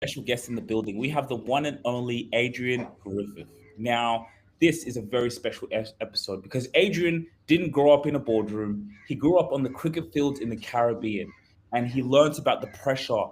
special guest in the building. We have the one and only Adrian Griffith. Now, this is a very special episode because Adrian didn't grow up in a boardroom. He grew up on the cricket fields in the Caribbean, and he learned about the pressure,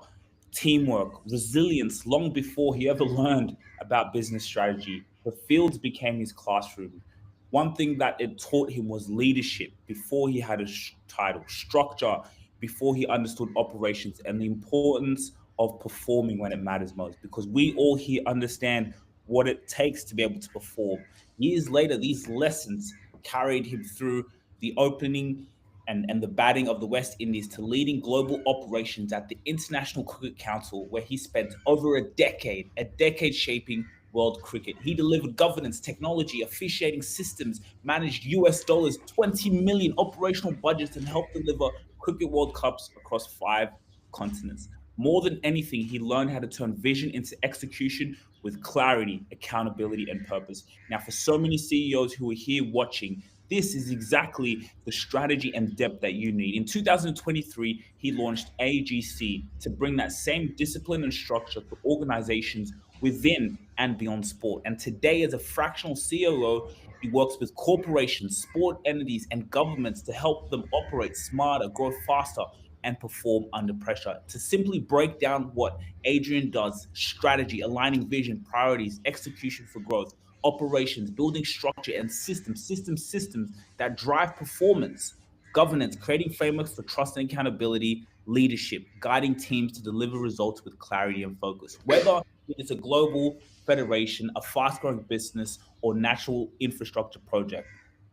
teamwork, resilience long before he ever learned about business strategy. The fields became his classroom. One thing that it taught him was leadership before he had a title, structure before he understood operations, and the importance of performing when it matters most. Because we all here understand what it takes to be able to perform. Years later, these lessons carried him through the opening and the batting of the West Indies to leading global operations at the International Cricket Council, where he spent over a decade shaping world cricket. He delivered governance, technology, officiating systems, managed US dollars 20 million operational budgets, and helped deliver Cricket World Cups across 5 continents. More than anything, he learned how to turn vision into execution with clarity, accountability, and purpose. Now, for so many CEOs who are here watching, this is exactly the strategy and depth that you need. In 2023, he launched AGC to bring that same discipline and structure to organizations within and beyond sport. And today, as a fractional COO, he works with corporations, sport entities, and governments to help them operate smarter, grow faster, and perform under pressure. To simply break down what Adrian does: strategy, aligning vision, priorities, execution for growth, operations, building structure and systems that drive performance, governance, creating frameworks for trust and accountability, leadership, guiding teams to deliver results with clarity and focus. Whether it's a global federation, a fast growing business, or natural infrastructure project,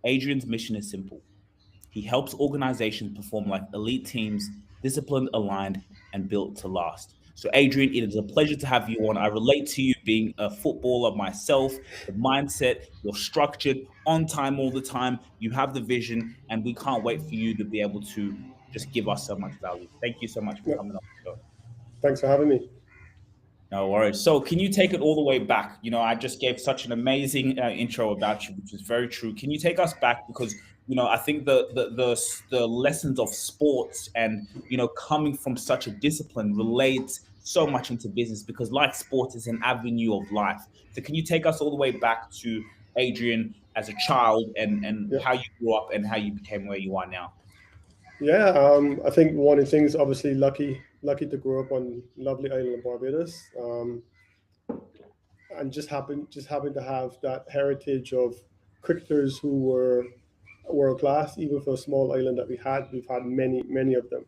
Adrian's mission is simple: he helps organizations perform like elite teams, disciplined, aligned, and built to last. So, Adrian, it is a pleasure to have you on. I relate to you being a footballer myself, the mindset, you're structured, on time all the time, you have the vision, and we can't wait for you to be able to just give us so much value. Thank you so much for Yeah, coming on the show. thanks for having me. No worries. So, can you take it all the way back? I just gave such an amazing intro about you, which is very true. Can you take us back because I think the lessons of sports and coming from such a discipline relates so much into business because, like sports, is an avenue of life. So, can you take us all the way back to Adrian as a child and Yeah, how you grew up and how you became where you are now? yeah. I think one of the things, obviously, lucky to grow up on lovely island of Barbados, and just happened to have that heritage of cricketers who were world class, even for a small island that we've had many of them.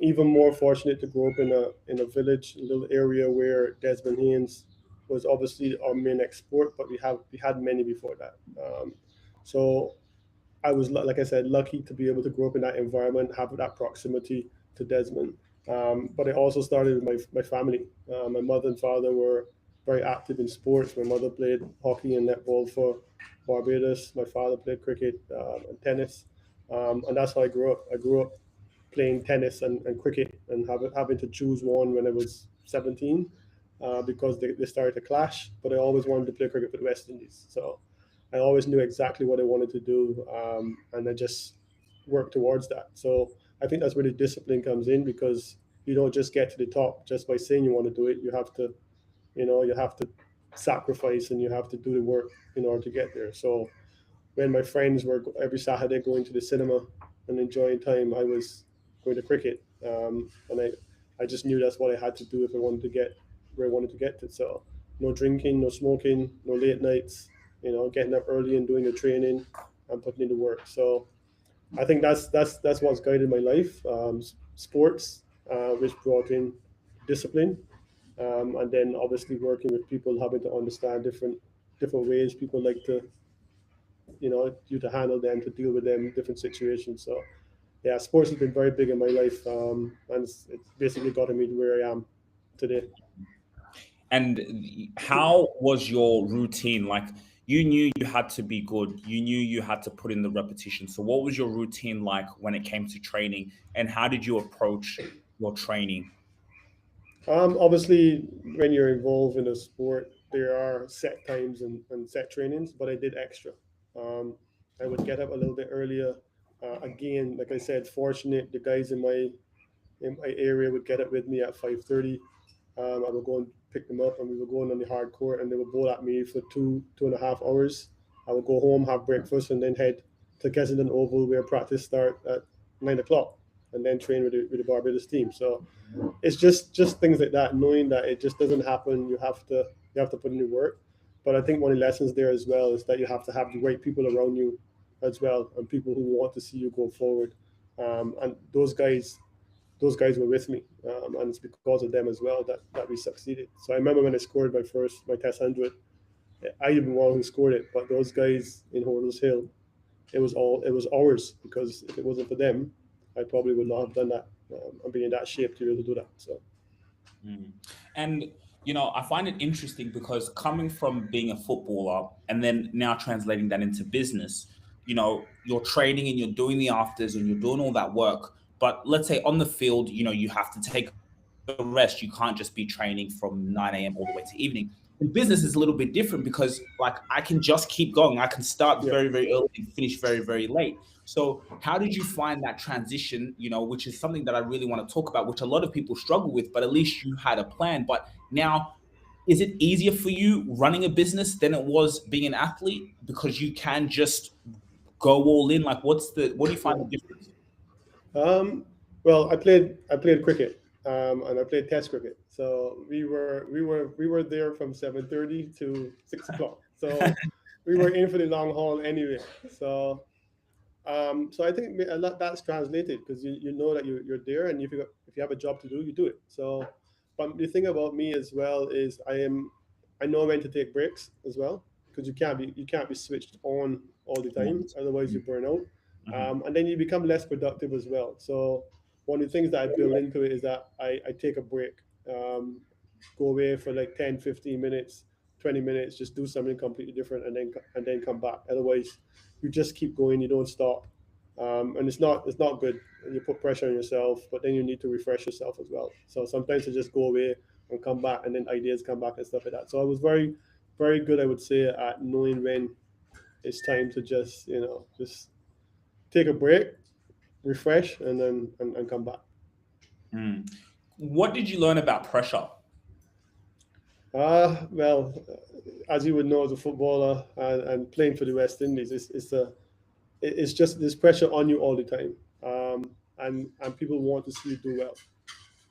Even more fortunate to grow up in a village, a little area where Desmond Haynes was obviously our main export, but we had many before that. So I was, like I said, lucky to be able to grow up in that environment, have that proximity to Desmond. But it also started with my family. My mother and father were very active in sports. My mother played hockey and netball for Barbados. My father played cricket and tennis, and that's how I grew up. I grew up playing tennis and cricket, and having to choose one when I was 17, because they started to clash. But I always wanted to play cricket for the West Indies, so I always knew exactly what I wanted to do, and I just worked towards that. So I think that's where the discipline comes in, because you don't just get to the top just by saying you want to do it. You have to sacrifice, and you have to do the work in order to get there. So when my friends were every Saturday going to the cinema and enjoying time, I was going to cricket, and I just knew that's what I had to do if I wanted to get where I wanted to get to. So no drinking, no smoking, no late nights. Getting up early and doing the training and putting in the work. So I think that's what's guided my life. Sports, which brought in discipline, and then obviously working with people, having to understand different ways people like to you to handle them, to deal with them in different situations. So yeah, sports has been very big in my life, and it's basically gotten me to where I am today. And how was your routine? Like, you knew you had to be good, you knew you had to put in the repetition. So, what was your routine like when it came to training, and how did you approach your training? Obviously, when you're involved in a sport, there are set times and set trainings, but I did extra. Um, I would get up a little bit earlier. Again, like I said, fortunate the guys in my area would get up with me at 5:30. I would go and pick them up, and we would go on the hard court, and they would bowl at me for 2.5 hours. I would go home, have breakfast, and then head to Kensington Oval where practice start at 9 o'clock, and then train with the Barbados team. So it's just things like that, knowing that it just doesn't happen. You have to put in the work. But I think one of the lessons there as well is that you have to have the right people around you as well, and people who want to see you go forward. And those guys were with me, and it's because of them as well that we succeeded. So I remember when I scored my test 100, I even the one who scored it, but those guys in Holders Hill, it was ours, because if it wasn't for them, I probably would not have done that, and be in that shape to be able to do that. So Mm. And I find it interesting because coming from being a footballer and then now translating that into business, you're training and you're doing the afters and you're doing all that work. But let's say on the field, you have to take a rest. You can't just be training from 9 a.m. all the way to evening. In business is a little bit different because like I can just keep going. I can start yeah. very, very early and finish very, very late. So how did you find that transition, which is something that I really want to talk about, which a lot of people struggle with, but at least you had a plan. But now, is it easier for you running a business than it was being an athlete because you can just go all in? Like, what do you find Yeah. the difference? Um, well, I played cricket, and I played Test cricket. So we were there from 7:30 to 6 o'clock. So we were in for the long haul anyway. So I think a lot that's translated, because you know that you're there, and if you have a job to do, you do it. So, but the thing about me as well is I know when to take breaks as well, because you can't be switched on all the time, otherwise you burn out, Mhm. and then you become less productive as well. So one of the things that I build into it is that I take a break, um, go away for like 10, 15 minutes, 20 minutes, just do something completely different, and then come back. Otherwise you just keep going, you don't stop, and it's not good. You put pressure on yourself, but then you need to refresh yourself as well. So sometimes you just go away and come back, and then ideas come back and stuff like that. So I was very, very good, I would say, at knowing when it's time to just take a break, refresh, and come back. Mm. What did you learn about pressure? Well, as you would know, as a footballer, and playing for the West Indies, it's just there's pressure on you all the time, and people want to see you do well.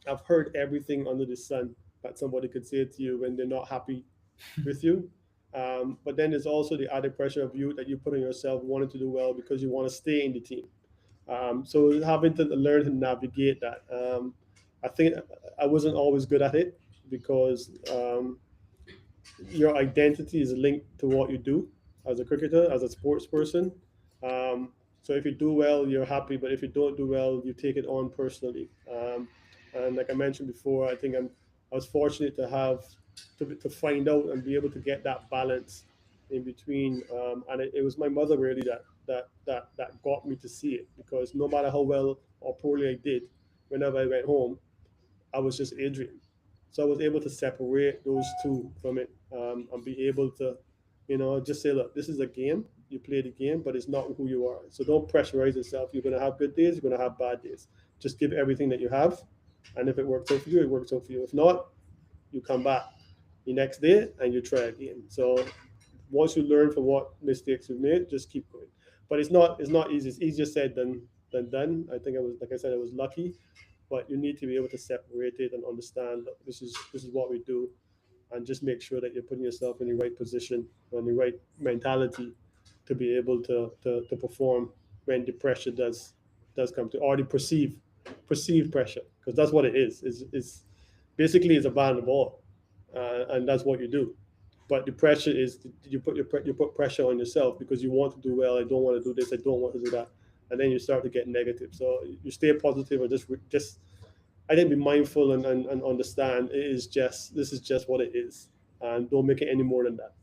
I've heard everything under the sun that somebody could say to you when they're not happy with you. But then there's also the added pressure of you that you put on yourself, wanting to do well because you want to stay in the team. So having to learn to navigate that. I think I wasn't always good at it, because your identity is linked to what you do as a cricketer, as a sports person. So if you do well, you're happy, but if you don't do well, you take it on personally. And like I mentioned before, I was fortunate to find out and be able to get that balance in between. And it was my mother really that got me to see it, because no matter how well or poorly I did, whenever I went home, I was just Adrian. So I was able to separate those two from it, and be able to, just say, look, this is a game. You play the game, but it's not who you are. So don't pressurize yourself. You're going to have good days. You're going to have bad days. Just give everything that you have. And if it works out for you, it works out for you. If not, you come back the next day and you try again. So once you learn from what mistakes you've made, just keep going. But it's not easy. It's easier said than done. I think I was, like I said, I was lucky, but you need to be able to separate it and understand that this is what we do, and just make sure that you're putting yourself in the right position and the right mentality to be able to perform when the pressure does come to, or the perceived pressure, because that's what it is basically it's a bat and a ball, and that's what you do. But the pressure is you put pressure on yourself because you want to do well. I don't want to do this. I don't want to do that, and then you start to get negative. So you stay positive, and just I think be mindful, and understand this is just what it is, and don't make it any more than that.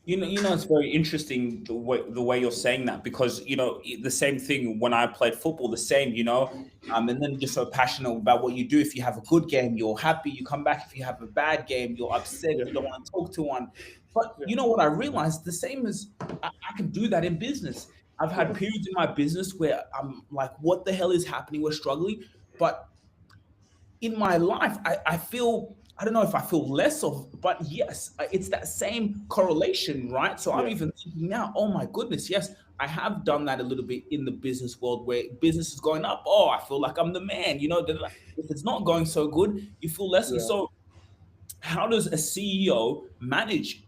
It's very interesting the way you're saying that because the same thing when I played football, the same, and then just so passionate about what you do. If you have a good game, you're happy, you come back. If you have a bad game, you're upset, Yeah, you don't want to talk to one. But yeah, you know what I realized? The same as I can do that in business. I've had yeah, periods in my business where I'm like, what the hell is happening? We're struggling, but in my life, I feel, I don't know if I feel less of, but yes, it's that same correlation, right? So I'm Yeah, even thinking now, oh my goodness, yes, I have done that a little bit in the business world where business is going up. Oh, I feel like I'm the man, you know. If it's not going so good, you feel less. And yeah, so how does a CEO manage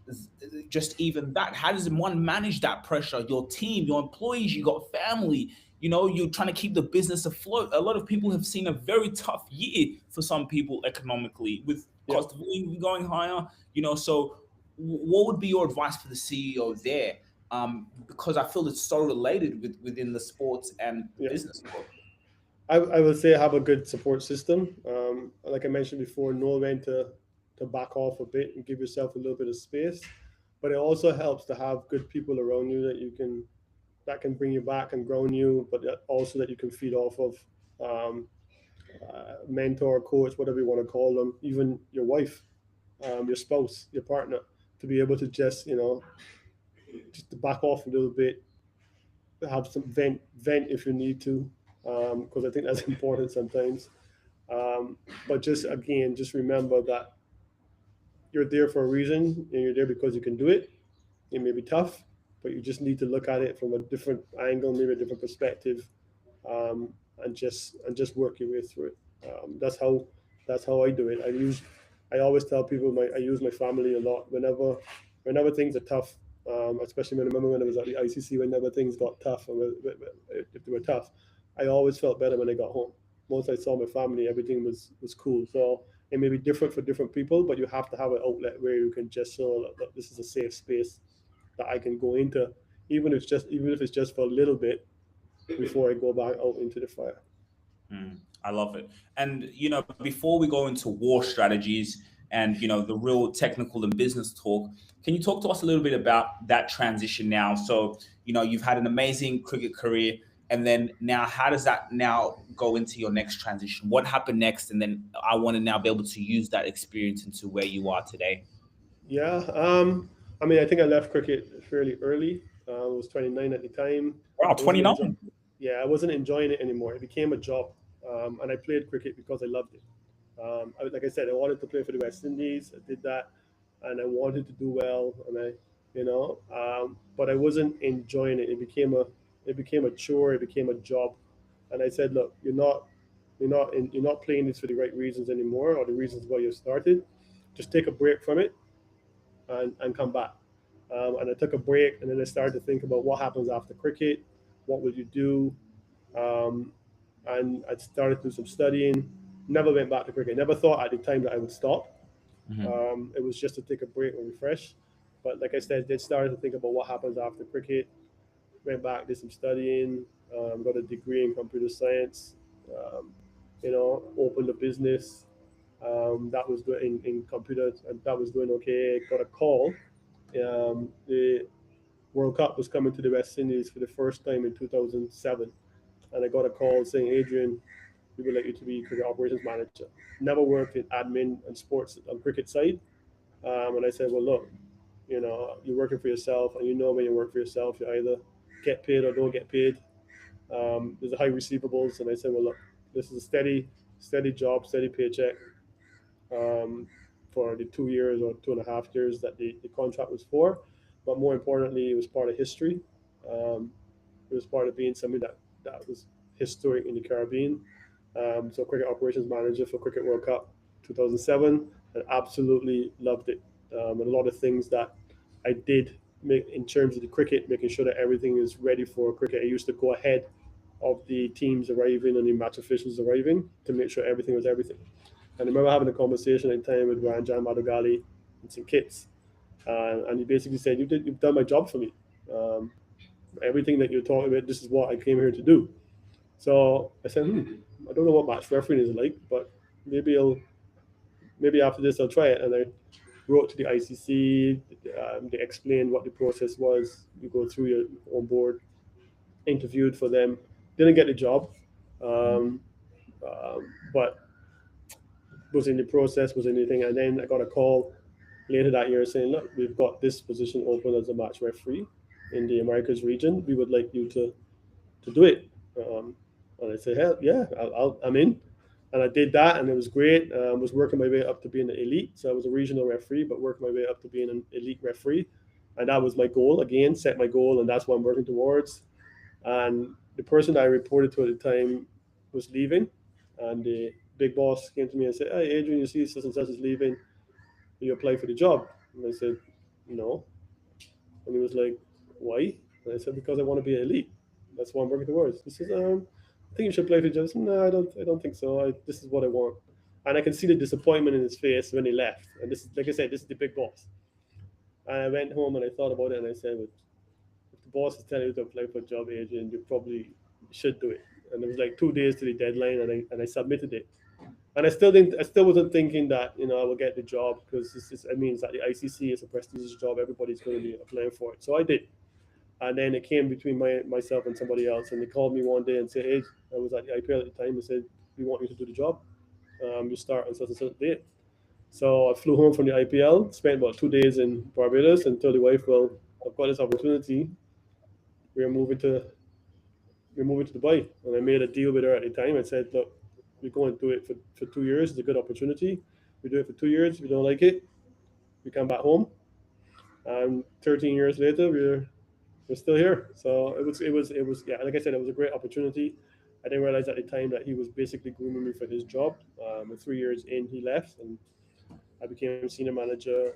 just even that? How does one manage that pressure? Your team, your employees, you got family, you know, you're trying to keep the business afloat. A lot of people have seen a very tough year for some people economically with yeah. cost of living going higher, you know. So, what would be your advice for the CEO there? Because I feel it's so related within the sports and the Yeah. business world. I will say have a good support system. Like I mentioned before, know when to back off a bit and give yourself a little bit of space. But it also helps to have good people around you that can bring you back and ground you, but also that you can feed off of. Um, Mentor, coach, whatever you want to call them, even your wife, your spouse, your partner, to be able to just just to back off a little bit, have some vent if you need to, because I think that's important sometimes. But just again, just remember that you're there for a reason, and you're there because you can do it. It may be tough, but you just need to look at it from a different angle, maybe a different perspective, and just work your way through it. That's how I do it. I always tell people I use my family a lot whenever things are tough. Especially when I remember when I was at the ICC, whenever things got tough, and if they were tough, I always felt better when I got home. Once I saw my family, everything was cool. So it may be different for different people, but you have to have an outlet where you can just show that this is a safe space that I can go into, even if it's just for a little bit before I go back out into the fire. I love it. And you know, before we go into war strategies and you know the real technical and business talk, can you talk to us a little bit about that transition now? So you know, you've had an amazing cricket career, and then now, how does that now go into your next transition? What happened next? And then I want to now be able to use that experience into where you are today. Yeah, I mean, I think I left cricket fairly early. I was 29 at the time. Wow, I wasn't enjoy- 29. yeah, I wasn't enjoying it anymore. It became a job, and I played cricket because I loved it. Like I said, I wanted to play for the West Indies. I did that, and I wanted to do well, and but I wasn't enjoying it. It became a chore. It became a job, and I said, look, you're not playing this for the right reasons anymore, or the reasons why you started. Just take a break from it and come back. And I took a break, and then I started to think about what happens after cricket. What will you do? Um, and I started to do some studying. Never went back to cricket. Never thought at the time that I would stop. Mhm. It was just to take a break and refresh. But like I said, did started to think about what happens after cricket. Went back, did some studying, got a degree in computer science. Um, opened a business that was doing in computers, and that was doing okay. Got a call. The World Cup was coming to the West Indies for the first time in 2007, and I got a call saying, Adrian, we would like you to be cricket operations manager. Never worked in admin and sports on cricket side. And I said, well, look, you're working for yourself, and when you work for yourself, you either get paid or don't get paid. There's a high receivables, and I said, well, look, this is a steady job, steady paycheck um, for the 2 years or 2.5 years that the contract was for. But more importantly, it was part of history. Um, it was part of being something that was historic in the Caribbean. So cricket operations manager for Cricket World Cup 2007, and absolutely loved it. And a lot of things that I did make in terms of the cricket, making sure that everything is ready for cricket. I used to go ahead of the teams arriving and the match officials arriving to make sure everything was everything. And I remember having a conversation at the time with Ryan Jan Madogali and some kids, and he basically said, "You've done my job for me. Um, Everything that you're talking about, this is what I came here to do." So I said, I don't know what match refereeing is like, but maybe I'll maybe after this I'll try it. And I wrote to the ICC. They explained what the process was. You go through your on board, interviewed for them, didn't get the job, um, but was in the process, was anything. And then I got a call later that year saying, look, we've got this position open as a match referee in the Americas region. We would like you to do it. And I said, hell yeah, I'm in. and I did that, and it was great. Was working my way up to being an elite, so I was a regional referee, but working my way up to being an elite referee, and that was my goal. Again, set my goal, and that's what I'm working towards. And the person that I reported to at the time was leaving, and the big boss came to me and said, "Hey, Adrian, you see such and such is leaving. Will you apply for the job?" And I said, "No." And he was like, "Why?" And I said, "Because I want to be an elite. That's what I'm working towards." He says, "I think you should apply for the job." I said, "No, I don't. I don't think so. This is what I want." And I can see the disappointment in his face when he left. And this is, like I said, this is the big boss. And I went home and I thought about it, and I said, "Well, if the boss is telling you to apply for a job, Adrian, you probably should do it." And it was like 2 days to the deadline, and I submitted it. And I still wasn't thinking that I will get the job, because I mean, it's at the ICC, it's a prestigious job, everybody's going to be applying for it. So I did. And then it came between myself and somebody else, and they called me one day and said, "Hey," I was at the IPL at the time. They said, "We want you to do the job. You start on such and such date." So I flew home from the IPL, spent about 2 days in Barbados, and told the wife, "Well, I've got this opportunity. We're moving to we're moving to Dubai." And I made a deal with her at the time. I said, "Look, we're going to do it for 2 years. It's a good opportunity. We do it for 2 years. If we don't like it, we come back home." And 13 years later, we're still here. So it was yeah. Like I said, it was a great opportunity. I didn't realize at the time that he was basically grooming me for his job. With 3 years in, he left, and I became senior manager,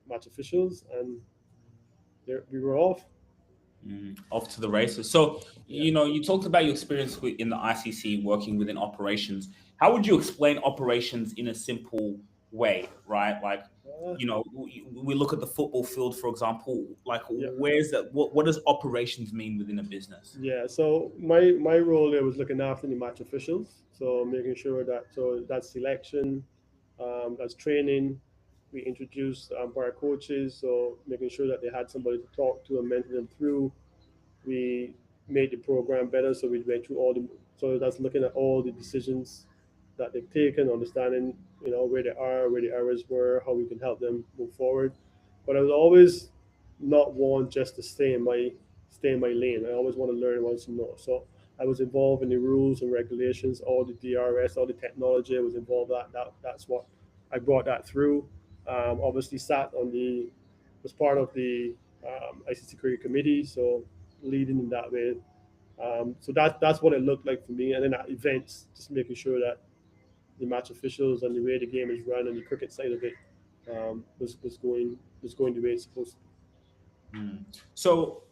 match officials, and there we were off. Off to the races. So, Yeah. you talked about your experience in the ICC working within operations. How would you explain operations in a simple way, right? Like, Uh, we look at the football field, for example. Like, yeah. where's that? What does operations mean within a business? Yeah, so my role there was looking after the match officials, so making sure that that's selection, that's training. We introduced our coaches, so making sure that they had somebody to talk to and mentor them through. We made the program better, so we went through all the. So that's looking at all the decisions that they've taken, understanding where they are, where the errors were, how we can help them move forward. But I was always not one just to stay in my lane. I always want to learn, want to know. So I was involved in the rules and regulations, all the DRS, all the technology. I was involved that's what I brought that through. Obviously, sat on the was part of the ICC Career Committee, so leading in that way. So that's what it looked like for me. And then at events, just making sure that the match officials and the way the game is run and the cricket side of it was going the way it's supposed to Mm. So,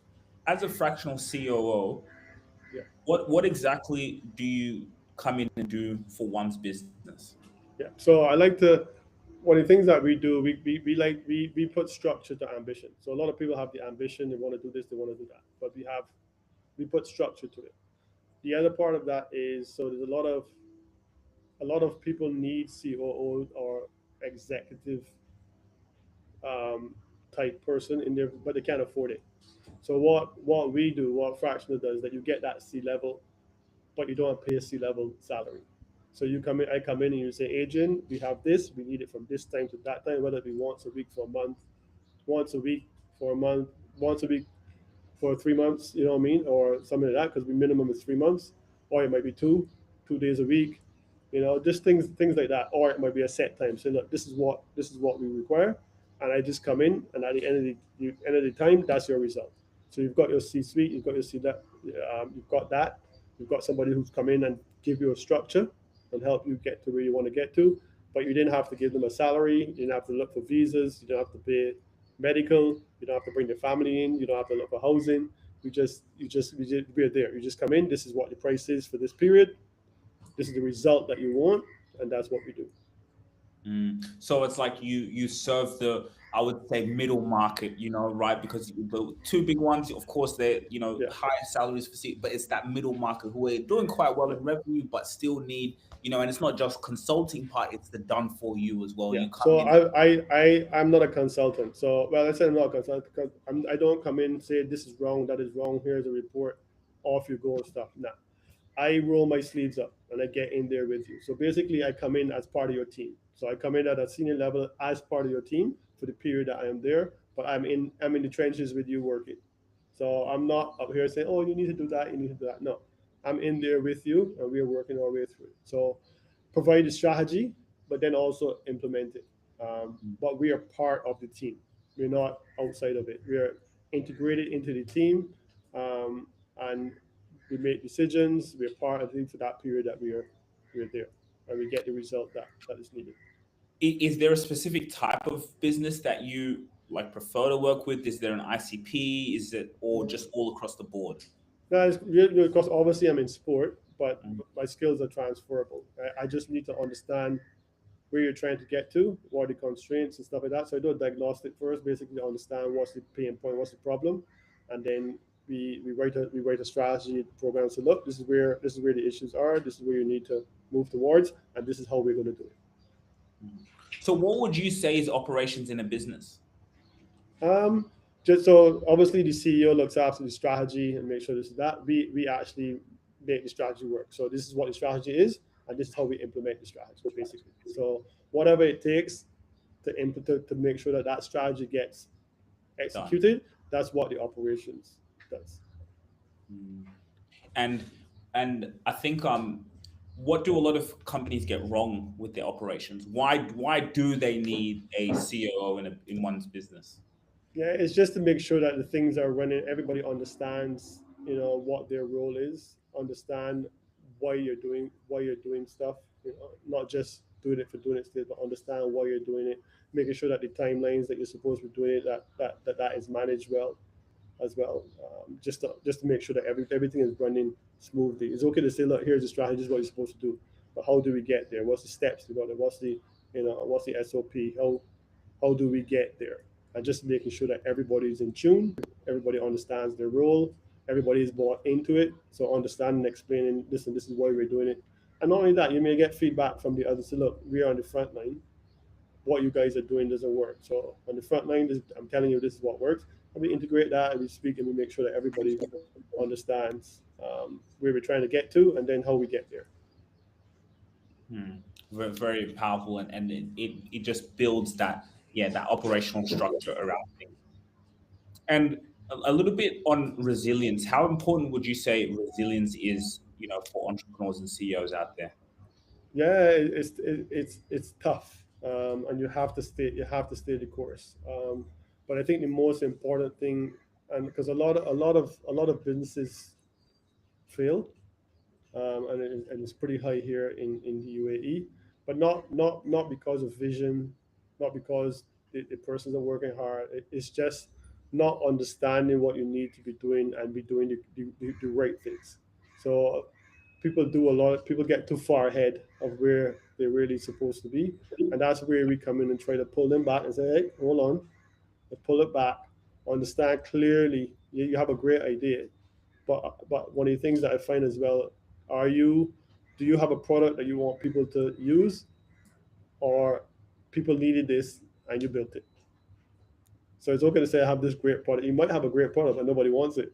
as a fractional COO, be. Yeah. what exactly do you come in and do for one's business? Yeah. So I like to one of the things that we do, we put structure to ambition. So a lot of people have the ambition, they want to do this, they want to do that. But we put structure to it. The other part of that is, so there's a lot of people need COO or executive um, type person in there, but they can't afford it. So what we do, what Fractional does, that you get that C level, but you don't pay a C level salary. So I come in and you say, "Adrian, we have this, we need it from this time to that time, whether it be once a week for a month, once a week for a month, once a week for 3 months, you know what I mean, or something like that, because the minimum is 3 months, or it might be 2 days a week, just things like that, or it might be a set time. Say, look, this is what we require, and I just come in, and at the end of the time, that's your result. So you've got your C-suite, you've got your C that, you've got that, you've got somebody who's come in and give you a structure and help you get to where you want to get to, but you didn't have to give them a salary, you didn't have to look for visas, you don't have to pay medical. You don't have to bring the family in. You don't have to look for housing. We're there. You just come in. This is what the price is for this period. This is the result that you want, and that's what we do. So it's like you serve the, I would say, middle market, right? Because the two big ones, of course, they're Yeah, higher salaries for but it's that middle market who are doing quite well yeah, in revenue, but still need, and it's not just consulting part; it's the done for you as well. yeah. You come So in. I'm not a consultant. So well, I said I'm not a consultant because I don't come in and say this is wrong, that is wrong. Here's a report. Off you go and stuff. Nah. I roll my sleeves up and I get in there with you. So basically, I come in as part of your team. So I come in at a senior level as part of your team for the period that I am there, but I'm in the trenches with you working. So I'm not up here saying, "Oh, you need to do that, you need to do that." No, I'm in there with you, and we're working our way through it. So provide the strategy, but then also implement it. But we are part of the team. We're not outside of it. We are integrated into the team, and we make decisions. We're part of it for that period that we're there, and we get the result that is needed. Is there a specific type of business that you like prefer to work with? Is there an ICP? Is it or just all across the board? Now, because obviously I'm in sport, but Mm, my skills are transferable. I just need to understand where you're trying to get to, what are the constraints and stuff like that. So I do a diagnostic first, basically to understand what's the pain point, what's the problem, and then we write a strategy program. So look, this is where the issues are. This is where you need to move towards, and this is how we're going to do it. mm. So, what would you say is operations in a business? Um, just so obviously the CEO looks after the strategy and make sure this is that. We actually make the strategy work. So this is what the strategy is, and this is how we implement the strategy, basically. So whatever it takes to make sure that that strategy gets Done. executed, that's what the operations does. Mm. And I think what do a lot of companies get wrong with their operations? Why do they need a COO in one's business? Yeah, it's just to make sure that the things are running. Everybody understands, what their role is. Understand why you're doing stuff. Not just doing it for doing it, still, but understand why you're doing it. Making sure that the timelines that you're supposed to be doing it, that is managed well as well. Just to make sure that everything is running smoothly. It's okay to say, look, here's the strategy, this is what you're supposed to do, but how do we get there? What's the steps to go there? What's the SOP? How do we get there? And just making sure that everybody's in tune, everybody understands their role, everybody is bought into it. So understanding, explaining, listen, this is why we're doing it. And not only that, you may get feedback from the others. So look, we are on the front line. What you guys are doing doesn't work. So on the front line, I'm telling you, this is what works. And we integrate that, and we speak, and we make sure that everybody understands where we're trying to get to, and then how we get there. Hmm. Very, very powerful, and it just builds that, yeah, that operational structure around things. And a little bit on resilience. How important would you say resilience is, for entrepreneurs and CEOs out there? Yeah, it's tough, and you have to stay the course. But I think the most important thing, and because a lot of businesses fail, and it's pretty high here in the UAE, but not because of vision, not because the persons are working hard. It's just not understanding what you need to be doing and be doing the right things. So people get too far ahead of where they're really supposed to be, and that's where we come in and try to pull them back and say, hey, hold on, let's pull it back, understand clearly. You have a great idea, but one of the things that I find as well, are you do you have a product that you want people to use, or people needed this and you built it? So it's okay to say I have this great product. You might have a great product, but nobody wants it.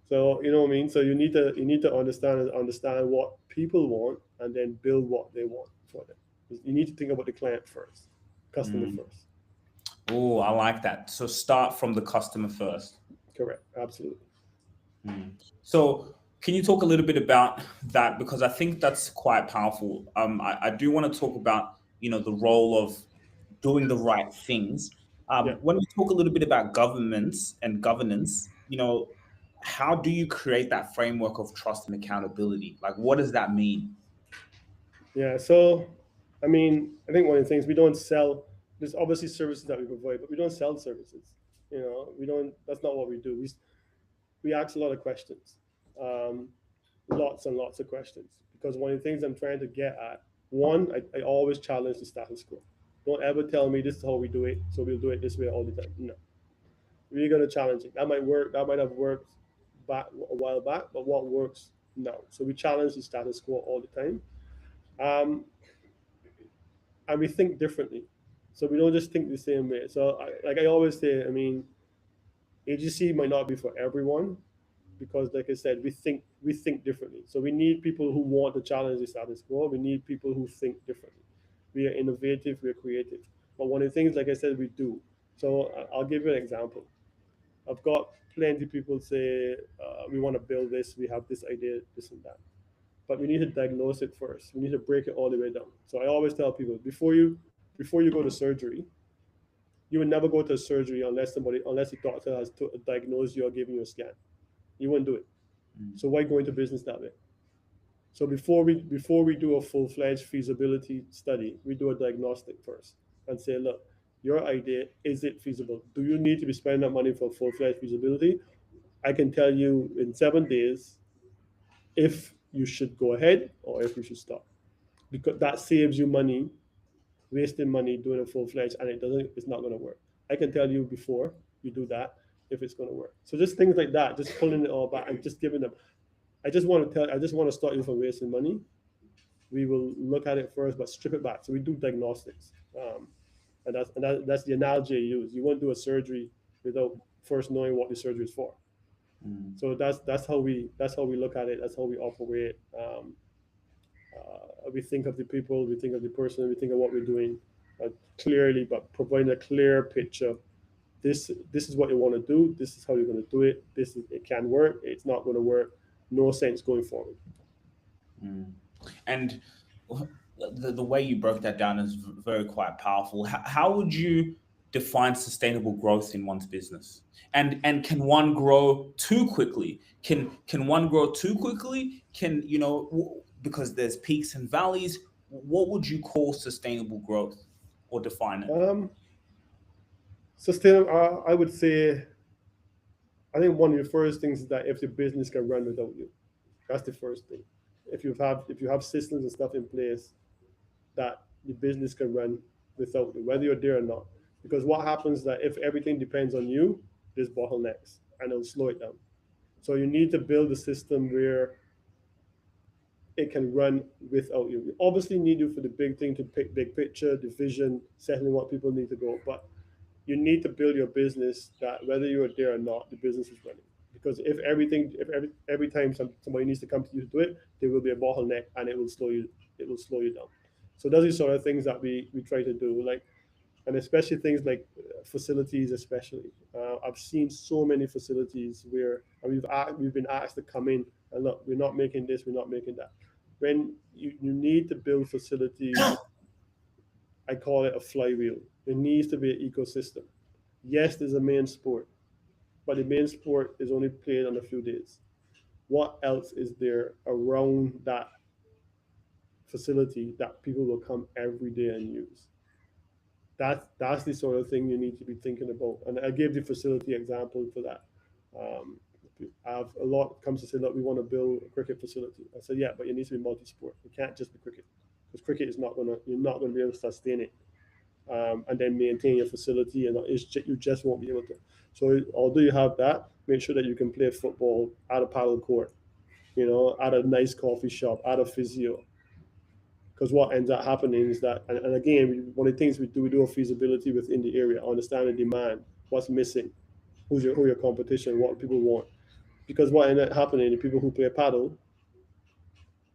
So you know what I mean. So you need to understand what people want, and then build what they want for them. You need to think about the client first, customer Mm. first. Oh, I like that. So start from the customer first. Correct. Absolutely. Mm. So, can you talk a little bit about that? Because I think that's quite powerful. I do want to talk about, the role of doing the right things. Yeah. When we talk a little bit about governments and governance, how do you create that framework of trust and accountability? Like, what does that mean? Yeah. So, I mean, I think one of the things we don't sell. There's obviously services that we provide, but we don't sell services. We don't. That's not what we do. We ask a lot of questions, um, lots and lots of questions, because one of the things I'm trying to get at, one, I always challenge the status quo. Don't ever tell me this is how we do it, so we'll do it this way all the time. No, we're gonna challenge it. That might work. That might have worked back a while back, but what works now? So we challenge the status quo all the time, um, and we think differently. So we don't just think the same way. So, like I always say, I mean, AGC might not be for everyone, because like I said, we think differently. So we need people who want to challenge the status quo. We need people who think differently. We are innovative, we are creative. But one of the things, like I said, we do. So I'll give you an example. I've got plenty of people say we want to build this, we have this idea, this and that. But we need to diagnose it first. We need to break it all the way down. So I always tell people before you go to surgery, you would never go to surgery unless the doctor has diagnosed you or given you a scan. You wouldn't do it. Mm. So why go into business that way? So before we do a full fledged feasibility study, we do a diagnostic first and say, look, your idea, is it feasible? Do you need to be spending that money for full fledged feasibility? I can tell you in 7 days if you should go ahead or if you should stop, because that saves you money, wasting money doing a full fledged, and it's not going to work. I can tell you before you do that if it's going to work. So just things like that, just pulling it all back and just giving them. I just want to start you from wasting money. We will look at it first, but strip it back. So we do diagnostics, and that's the analogy I use. You won't do a surgery without first knowing what the surgery is for. Mm. So that's how we look at it. That's how we operate. We think of the people, we think of the person, we think of what we're doing clearly, but providing a clear picture. This is what you want to do. This is how you're going to do it. It can work. It's not going to work. No sense going forward. Mm. And the way you broke that down is very quite powerful. How would you define sustainable growth in one's business? And can one grow too quickly? Can one grow too quickly? Can because there's peaks and valleys. What would you call sustainable growth or define it? Sustainable. I would say. I think one of the first things is that if the business can run without you, that's the first thing. If you have systems and stuff in place that the business can run without you, whether you're there or not. Because what happens is that if everything depends on you, there's bottlenecks and it'll slow it down. So you need to build a system where it can run without you. You obviously need you for the big thing to pick big picture, the vision, setting what people need to go. But you need to build your business that whether you're there or not, the business is running. Because if every time somebody needs to come to you to do it, there will be a bottleneck and it will slow you down. So those are sort of things that we try to do, like, and especially things like facilities, especially. I've seen so many facilities where and we've been asked to come in and look, we're not making this, we're not making that. When you need to build facilities, I call it a flywheel. There needs to be an ecosystem. Yes, there's a main sport, but the main sport is only played on a few days. What else is there around that facility that people will come every day and use? That's the sort of thing you need to be thinking about. And I gave the facility example for that. Um, I have a lot comes to say, look, we want to build a cricket facility. I said, yeah, but it needs to be multi-sport. It can't just be cricket because cricket is not gonna you're not gonna be able to sustain it and then maintain your facility, and you just won't be able to. So although you have that, make sure that you can play football at a paddle court, at a nice coffee shop, at a physio. Because what ends up happening is that, and again, one of the things we do a feasibility within the area, understand the demand, what's missing, who your competition, what people want. Because what ended up happening, the people who play paddle,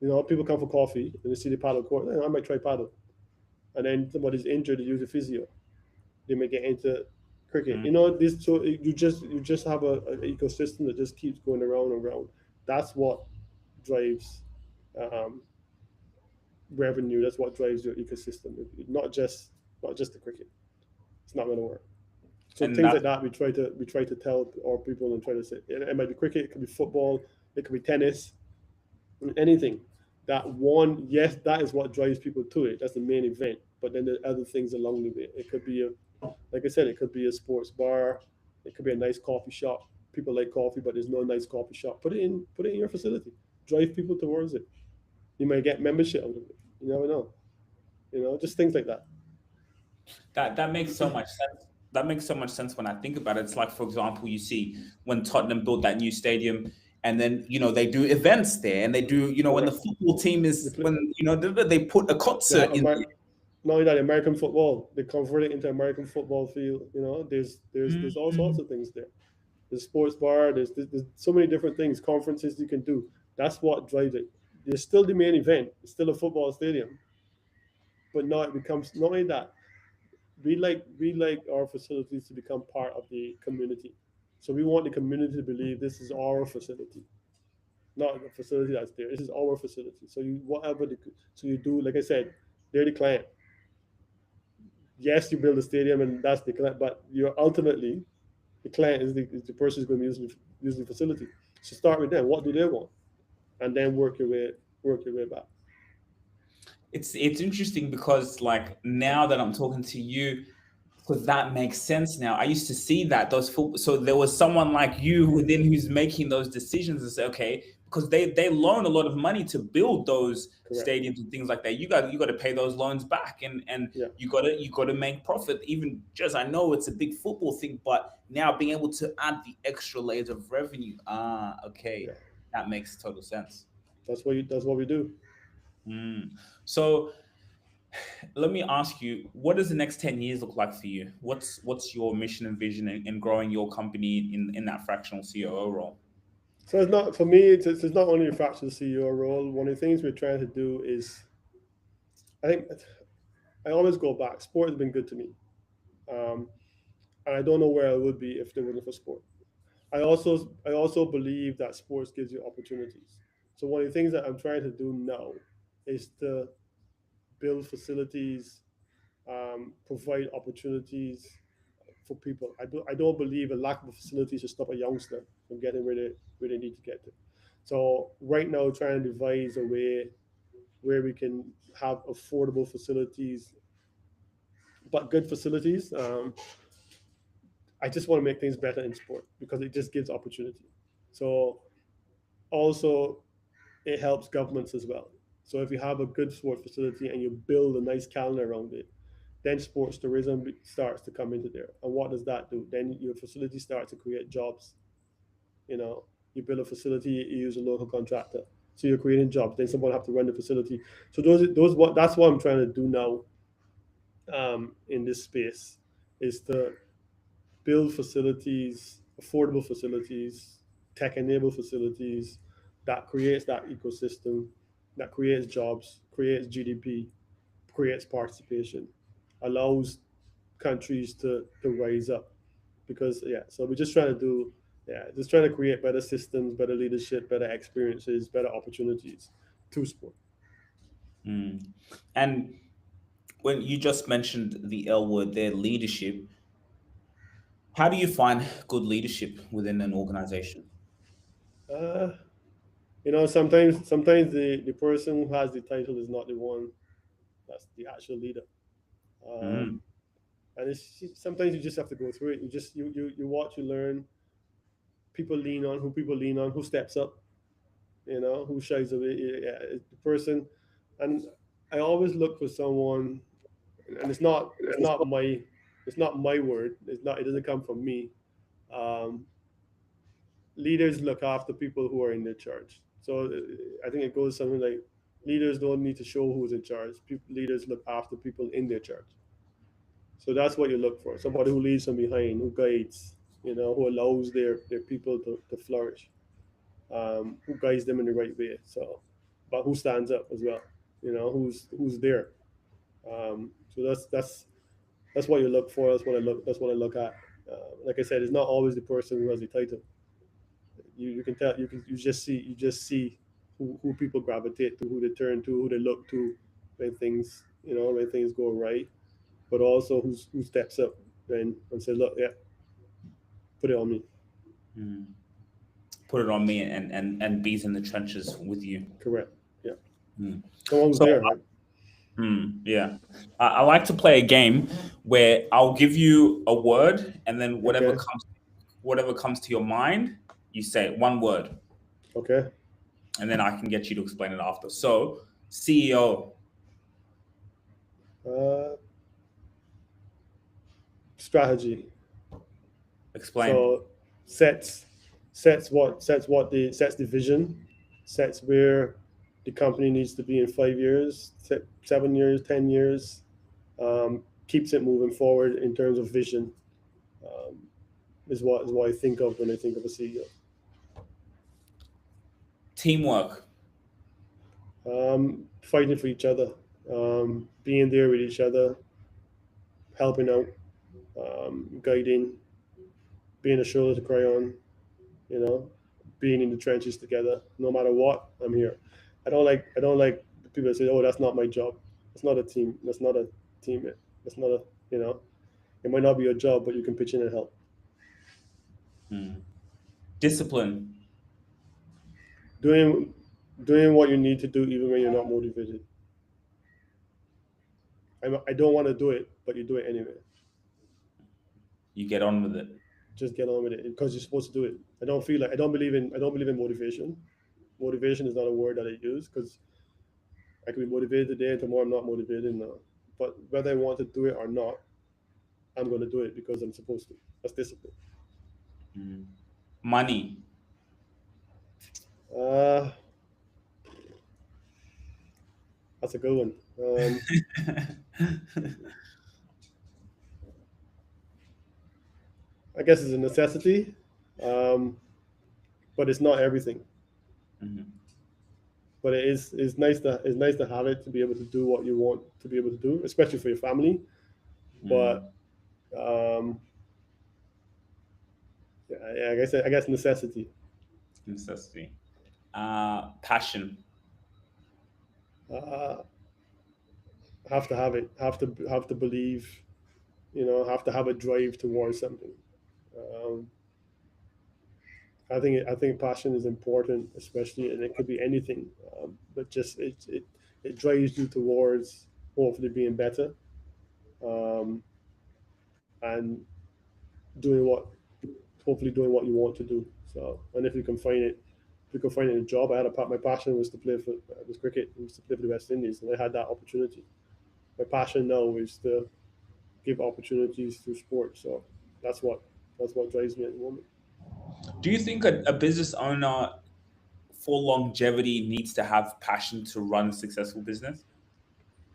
people come for coffee and they see the paddle court, I might try paddle. And then somebody's injured, they use a physio. They may get into cricket. Mm. This so you just have a ecosystem that just keeps going around and around. That's what drives um, revenue. That's what drives your ecosystem. Not just the cricket. It's not going to work. So And things like that's that we try to tell our people and try to say it might be cricket, it could be football, it could be tennis, anything. That one, yes, that is what drives people to it. That's the main event. But then there are other things along the way. It could be like I said, it could be a sports bar. It could be a nice coffee shop. People like coffee, but there's no nice coffee shop. Put it in your facility. Drive people towards it. You might get membership out of it. You never know. Just things like that. that makes so much sense. That makes so much sense when I think about it. It's like, for example, you see when Tottenham built that new stadium, and then they do events there, and they do when the Correct. football team They is play, when they put a they have concert in Amer- Not only that, American football. They convert it into American football field. There's all there. sorts of things there. There's sports bar. There's so many different things. Conferences you can do. That's what drives it. There's still the main event. It's still a football stadium, but now it becomes not only that. We like our facilities to become part of the community. So we want the community to believe this is our facility, not the facility that's there. This is our facility. So you whatever the, so you do, like I said, they're the client. Yes, you build a stadium and that's the client, but you're ultimately the client is the person who's going to use the facility. So start with them. What do they want, and then work your way back. It's interesting because like now that I'm talking to you, because that makes sense now. I used to see that those football, so there was someone like you within who's making those decisions and say, okay, because they loan a lot of money to build those Correct. stadiums and things like that. You got to pay those loans back, and Yeah. you got to make profit. Even just I know it's a big football thing, but now being able to add the extra layers of revenue, okay, Yeah. that makes total sense. That's what we do. Mm. So let me ask you, what does the next 10 years look like for you? What's your mission and vision in growing your company in that fractional COO role? So it's not for me. It's not only a fractional CEO role. One of the things we're trying to do is, I think, I always go back. Sport has been good to me, um, and I don't know where I would be if there wasn't for sport. I also believe that sports gives you opportunities. So one of the things that I'm trying to do now is to build facilities, provide opportunities for people. I don't believe a lack of a facility should stop a youngster from getting where they need to get to. So right now, trying to devise a way where we can have affordable facilities, but good facilities. I just want to make things better in sport because it just gives opportunity. So also it helps governments as well. So if you have a good sport facility and you build a nice calendar around it, then sports tourism starts to come into there. And what does that do? Then your facility starts to create jobs. You know, you build a facility, you use a local contractor, so you're creating jobs. Then someone have to run the facility. So those what that's what I'm trying to do now, in this space, is to build facilities, affordable facilities, tech-enabled facilities that creates that ecosystem, that creates jobs, creates GDP, creates participation, allows countries to rise up. Because yeah, so we're just trying to do, yeah, just trying to create better systems, better leadership, better experiences, better opportunities to sport. Mm. And when you just mentioned the L word there, leadership, how do you find good leadership within an organization? Uh, sometimes the person who has the title is not the one that's the actual leader. Mm. Um, and it's sometimes you just have to go through it. You watch, you learn. People lean on, who steps up, who shies away. Yeah, it's the person, and I always look for someone, and it's not my word. It doesn't come from me. Um, Leaders look after people who are in their charge. So I think it goes something like leaders don't need to show who's in charge. Leaders look after people in their charge. So that's what you look for. Somebody who leads from behind, who guides, who allows their people to flourish, who guides them in the right way. So, but who stands up as well, who's there. So that's what you look for. That's what I look at. Like I said, it's not always the person who has the title. You can tell, you just see who people gravitate to, who they turn to, who they look to when things go right, but also who steps up and say, look, yeah, put it on me. Mm. Put it on me and bees in the trenches with you. Correct. Yeah. Mm. Someone who's So, there, right? yeah, I like to play a game where I'll give you a word, and then Okay. whatever comes to your mind, you say it, one word, Okay. and then I can get you to explain it after. So, CEO, uh Strategy. explain. So sets sets the vision, sets where the company needs to be in 5 years, 7 years, 10 years. Keeps it moving forward in terms of vision. Um, is what I think of when I think of a CEO. Teamwork, Fighting for each other, being there with each other, helping out, guiding. being a shoulder to cry on, you know, being in the trenches together. No matter what, I'm here. I don't like the people that say, "Oh, that's not my job." That's not a team. That's not a teammate. That's not a you know. It might not be your job, but you can pitch in and help. Mm. Discipline. Doing doing what you need to do even when you're not motivated. I don't want to do it, but you do it anyway. You get on with it. Just get on with it because you're supposed to do it. I don't believe in motivation. Motivation is not a word that I use because I can be motivated today and tomorrow I'm not motivated now. But whether I want to do it or not, I'm going to do it because I'm supposed to. That's discipline. Mm. Money. Uh, that's a good one. I guess it's a necessity, um, but it's not everything. Mhm. But it's nice to have it to be able to do what you want to be able to do, especially for your family. Mm. But um, yeah, I guess necessity. Necessity. Passion. Uh, have to have it. Have to believe. Have to have a drive towards something. Um, I think passion is important, especially, and it could be anything, but just it drives you towards hopefully being better, um, and doing what hopefully doing what you want to do. So, and if you can find it in a job. My passion was to play for was cricket. It was to play for the West Indies, and I had that opportunity. My passion now is to give opportunities through sport. So that's what that's what drives me at the moment. Do you think a business owner for longevity needs to have passion to run a successful business?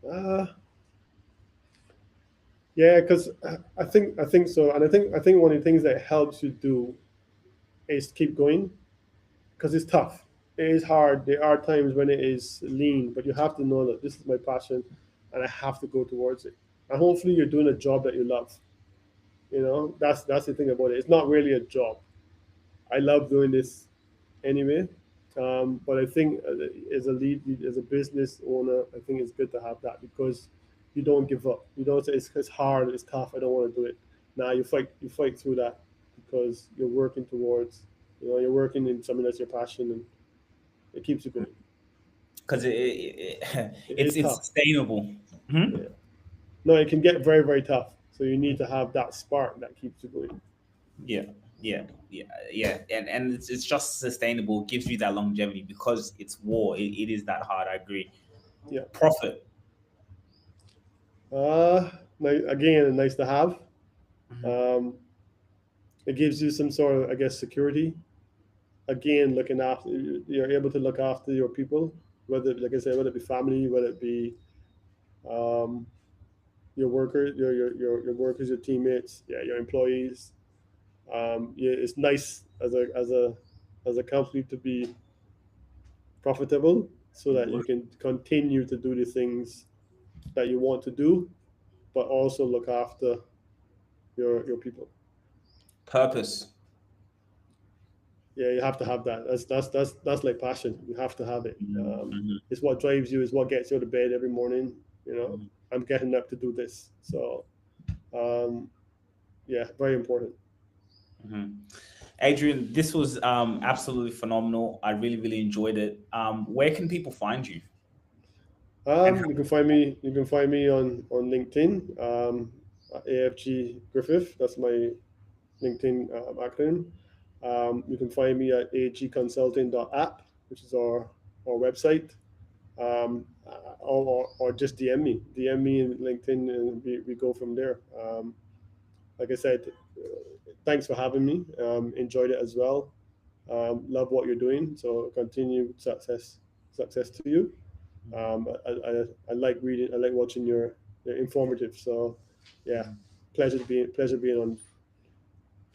Uh, yeah, because I think so, and I think one of the things that helps you do is keep going because it's tough. It is hard. There are times when it is lean, but you have to know that this is my passion, and I have to go towards it. And hopefully, you're doing a job that you love. That's the thing about it. It's not really a job. I love doing this anyway. But I think as a lead, as a business owner, I think it's good to have that because you don't give up. You don't say it's hard, it's tough. I don't want to do it. Now you fight through that because you're working towards. You're working in something that's your passion, and it keeps you going. Because It it's is it's tough. sustainable. Hmm? Yeah. No, it can get very very tough. So you need to have that spark that keeps you going. Yeah, yeah, yeah, yeah, and it's just sustainable. It gives you that longevity because it's war. It is that hard. I agree. Yeah. Profit. Again, nice to have. Mhm. Um, it gives you some sort of, I guess, security. Again, looking after you're able to look after your people, whether, like I said, whether it be family, whether it be um, your workers, your workers, your teammates, yeah, your employees. Yeah, it's nice as a company to be profitable so that you can continue to do the things that you want to do, but also look after your people. Purpose. Yeah, you have to have that. That's like passion. You have to have it. Mhm, mhm, It's what drives you. It's what gets you out of bed every morning. mhm, I'm getting up to do this. So, um, yeah, very important. mhm. Adrian, this was absolutely phenomenal. I really, really enjoyed it. Where can people find you? And You can find me. You can find me on LinkedIn. AFG Griffith. That's my LinkedIn acronym. You can find me at agconsulting.app, which is our website. Or just DM me in LinkedIn, and we go from there. Like I said, thanks for having me. Enjoyed it as well. Love what you're doing. So continued success to you. I like reading. I like watching your informative. So yeah, pleasure being on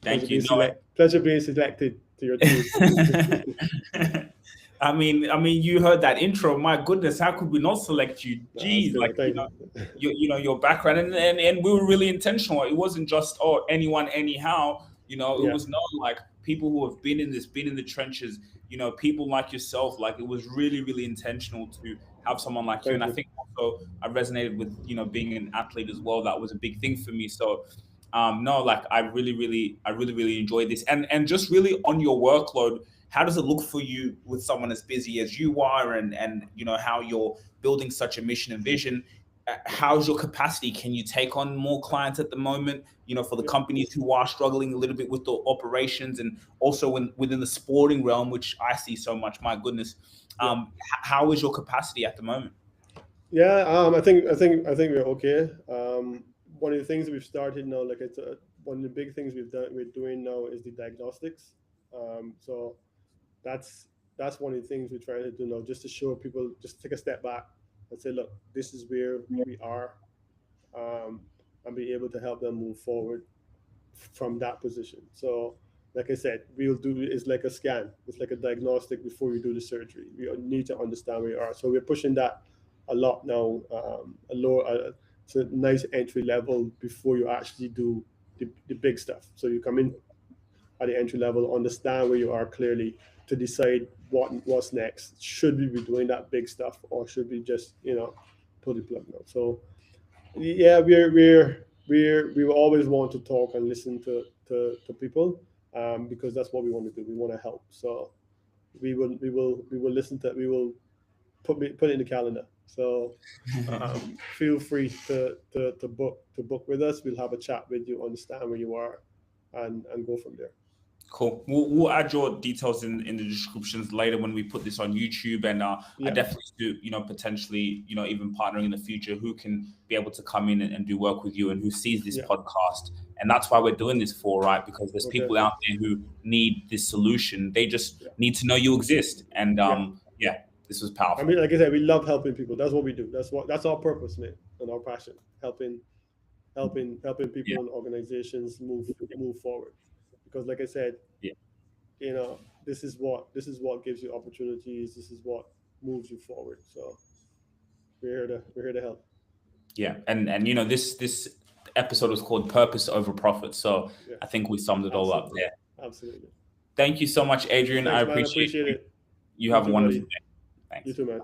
thank you. No, pleasure being selected to your team. I mean, you heard that intro. My goodness, how could we not select you? Nah, that's Geez, good. like Thank your background, and we were really intentional. It wasn't just anyone anyhow. It Yeah, was not like people who have been in this, been in the trenches, people like yourself. Like it was really, really intentional to have someone like you. And thank I you. think also I resonated with, being an athlete as well. That was a big thing for me. So no, like I really enjoyed this. And just really on your workload, how does it look for you with someone as busy as you are, and how you're building such a mission and vision? How's your capacity? Can you take on more clients at the moment? For the Yeah, companies who are struggling a little bit with the operations, and also within the sporting realm, which I see so much. My goodness, yeah. how is your capacity at the moment? Yeah, I think we're okay. One of the things we've started now, like one of the big things we're doing now is the diagnostics. So that's that's one of the things we're trying to do now, just to show people, just take a step back and say, look, this is where we are, um, and be able to help them move forward from that position. So, like I said, we'll do it's like a scan. It's like a diagnostic before you do the surgery. We need to understand where you are. So we're pushing that a lot now. It's a nice entry level before you actually do the big stuff. So you come in at the entry level, understand where you are clearly to decide what's next. Should we be doing that big stuff, or should we just pull the plug now? So yeah, we will always want to talk and listen to people, because that's what we want to do. We want to help. So we will listen to, we will put it in the calendar. So feel free to book with us. We'll have a chat with you, understand where you are, and go from there. Cool. We'll add your details in the descriptions later when we put this on YouTube. And I Yeah, definitely do, potentially, even partnering in the future who can be able to come in and do work with you, and who sees this yeah. podcast. And that's why we're doing this for, right? Because there's Okay. people out there who need this solution. They just Yeah, need to know you exist. And yeah. yeah, this was I mean, powerful. like I said, we love helping people. That's what we do. That's our purpose, man, and our passion. Helping Yeah. people and organizations move forward, because like I said, Yeah. this is what gives you opportunities. This is what moves you forward. So we're here to help. Yeah. And this episode was called Purpose Over Profit. So Yeah, I think we summed it all up absolutely, there. absolutely. Thank you so much, Adrian. I Thanks, man. I appreciate appreciate you. it. You You have a too, wonderful buddy. day. You Thanks. too, man.